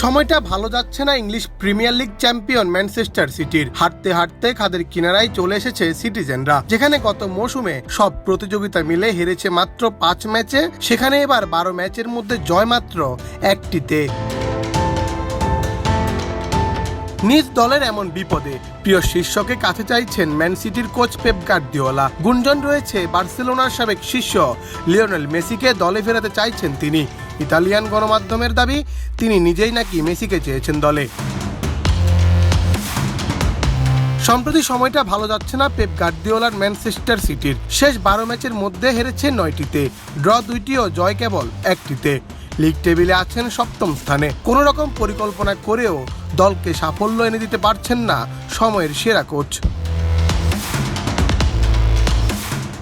সময়টা ভালো যাচ্ছে না English premier league champion Manchester সিটির। হাঁটতে হাঁটতে খাদের কিনারায় চলে এসেছে সিটিজেনরা, যেখানে গত মৌসুমে সব প্রতিযোগিতা মিলে হেরেছে মাত্র 5 ম্যাচে, সেখানে এবার 12 ম্যাচের মধ্যে জয় মাত্র একটিতে। নিজ দলের এমন বিপদে প্রিয় শীর্ষকে কাছে চাইছেন ম্যান সিটির কোচ পেপ গার্দিওলা। গুঞ্জন রয়েছে বার্সেলোনার সাবেক শিষ্য লিওনেল মেসিকে দলে ফেরাতে চাইছেন তিনি। ইতালিয়ান গণমাধ্যমের দাবি, তিনি নিজেই নাকি মেসিকে চেয়েছেন দলে। সম্প্রতি সময়টা ভালো যাচ্ছে না পেপ গার্দিওলার ম্যানচেস্টার সিটির। শেষ 12 ম্যাচের মধ্যে হেরেছে 9টিতে, ড্র 2টি ও জয় কেবল 1টিতে। লিগ টেবিলে আছেন 7ম স্থানে। কোনো রকম পরিকল্পনা করেও দলকে সাফল্য এনে দিতে পারছেন না সময়ের সেরা কোচ।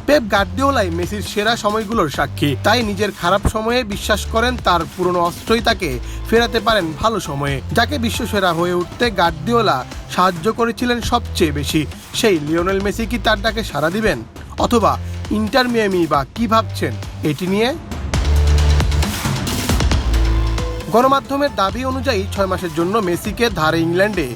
পেপ গার্দিওলাই মেসির সেরা সময়গুলোর সাক্ষী, তাই নিজের খারাপ সময়ে বিশ্বাস করেন তার পুরনো অস্ত্রই তাকে ফেরাতে পারেন ভালো সময়ে। যাকে বিশ্বসেরা হয়ে উঠতে গার্দিওলা সাহায্য করেছিলেন সবচেয়ে বেশি, সেই লিওনেল মেসি কি তার ডাকে সাড়া দিবেন? অথবা ইন্টার মিয়ামি বা কি ভাবছেন এটি নিয়ে? গণমাধ্যমের দাবি অনুযায়ী 6 মাসের জন্য মেসিকে ধারে ইংল্যান্ডে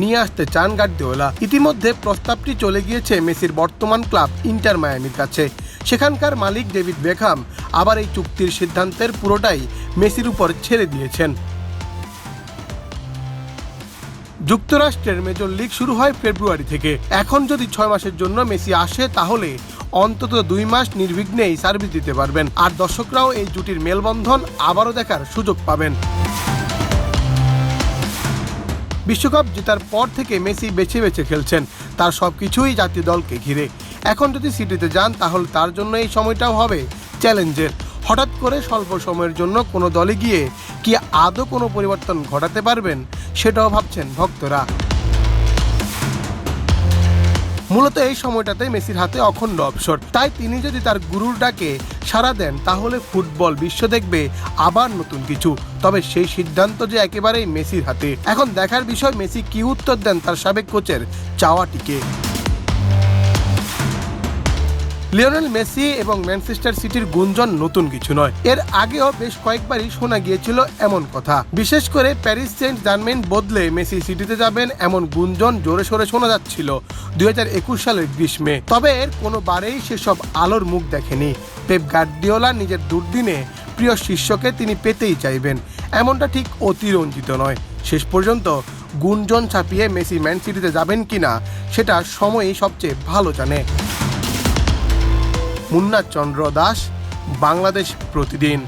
নিয়ে আসতে চান গার্দিওলা। ইতিমধ্যে প্রস্তাবটি চলে গিয়েছে মেসির বর্তমান ক্লাব ইন্টার মায়ামির কাছে। সেখানকার মালিক ডেভিড বেকহাম আবার এই চুক্তির সিদ্ধান্তের পুরোটাই মেসির উপর ছেড়ে দিয়েছেন। যুক্তরাষ্ট্রের মেজর লিগ শুরু হয় ফেব্রুয়ারি থেকে। এখন যদি 6 মাসের জন্য মেসি আসে, তাহলে অন্তত 2 মাস নির্বিঘ্নেই সার্ভিস দিতে পারবেন, আর দর্শকরাও এই জুটির মেলবন্ধন আবারও দেখার সুযোগ পাবেন। বিশ্বকাপ জেতার পর থেকে মেসি বেছে বেছে খেলছেন, তার সবকিছুই জাতীয় দলকে ঘিরে। এখন যদি সিটিতে যান, তাহলে তার জন্য এই সময়টাও হবে চ্যালেঞ্জের। হঠাৎ করে স্বল্প সময়ের জন্য কোনো দলে গিয়ে কি আদৌ কোনো পরিবর্তন ঘটাতে পারবেন, সেটাও ভাবছেন ভক্তরা। মূলত এই সময়টাতে মেসির হাতে অখণ্ড অবসর, তাই তিনি যদি তার গুরুর ডাকে সাড়া দেন, তাহলে ফুটবল বিশ্ব দেখবে আবার নতুন কিছু। তবে সেই সিদ্ধান্ত যে একেবারেই মেসির হাতে। এখন দেখার বিষয় মেসি কি উত্তর দেন তার সাবেক কোচের চাওয়াটিকে। লিওনেল মেসি এবং ম্যানচেস্টার সিটির গুঞ্জন নতুন কিছু নয়, এর আগেও বেশ কয়েকবারই শোনা গিয়েছিল এমন কথা। বিশেষ করে প্যারিস সেন্ট জার্মেইন বদলে মেসি সিটিতে যাবেন এমন গুঞ্জন জোরে সোরে শোনা যাচ্ছিল 2021 সালের গ্রীষ্মে। তবে এর কোনোবারেই সেসব আলোর মুখ দেখেনি। পেপ গার্দিওলা নিজের দুর্দিনে প্রিয় শিষ্যকে তিনি পেতেই চাইবেন, এমনটা ঠিক অতিরঞ্জিত নয়। শেষ পর্যন্ত গুঞ্জন ছাপিয়ে মেসি ম্যান সিটিতে যাবেন কিনা, সেটা সময়ই সবচেয়ে ভালো জানে। মুন্না চন্দ্র দাস, বাংলাদেশ প্রতিদিন।